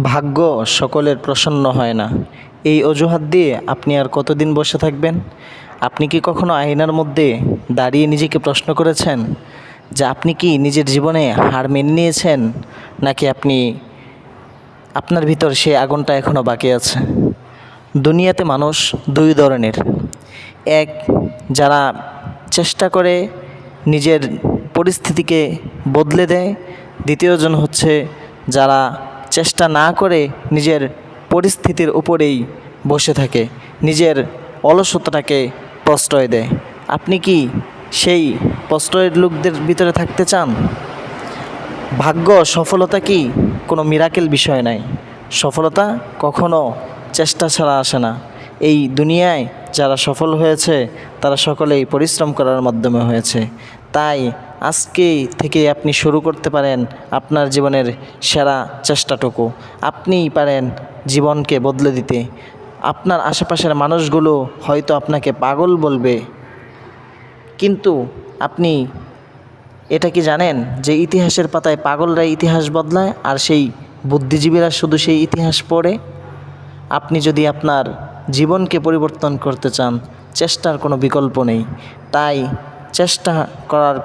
ভাগ্য সকলের প্রসন্ন হয় না, এই অজুহাত দিয়ে আপনি আর কতদিন বসে থাকবেন? আপনি কি কখনো আয়নার মধ্যে দাঁড়িয়ে নিজেকে প্রশ্ন করেছেন যে আপনি কি নিজের জীবনে হার মেনে নিয়েছেন, নাকি আপনার ভিতর সেই আগুনটা এখনও বাকি আছে? দুনিয়াতে মানুষ দুই ধরনের। এক, যারা চেষ্টা করে নিজের পরিস্থিতিকে বদলে দেয়। দ্বিতীয়জন হচ্ছে যারা চেষ্টা না করে নিজের পরিস্থিতির উপরেই বসে থাকে, নিজের অলসতাটাকে প্রশ্রয় দেয়। আপনি কি সেই প্রশ্রয়ের লোকদের ভিতরে থাকতে চান? ভাগ্য, সফলতা কি কোনো মিরাকেল বিষয় নয়। সফলতা কখনো চেষ্টা ছাড়া আসে না। এই দুনিয়ায় যারা সফল হয়েছে তারা সকলেই পরিশ্রম করার মাধ্যমে হয়েছে। তাই আজকে থেকে আপনি শুরু করতে পারেন আপনার জীবনের সেরা চেষ্টাটুকু। আপনিই পারেন জীবনকে বদলে দিতে। আপনার আশেপাশের মানুষগুলো হয়তো আপনাকে পাগল বলবে, কিন্তু আপনি এটা কি জানেন যে ইতিহাসের পাতায় পাগলরাই ইতিহাস বদলায়, আর সেই বুদ্ধিজীবীরা শুধু সেই ইতিহাস পড়ে? আপনি যদি আপনার জীবনকে পরিবর্তন করতে চান, চেষ্টার কোনো বিকল্প নেই। তাই চেষ্টা করার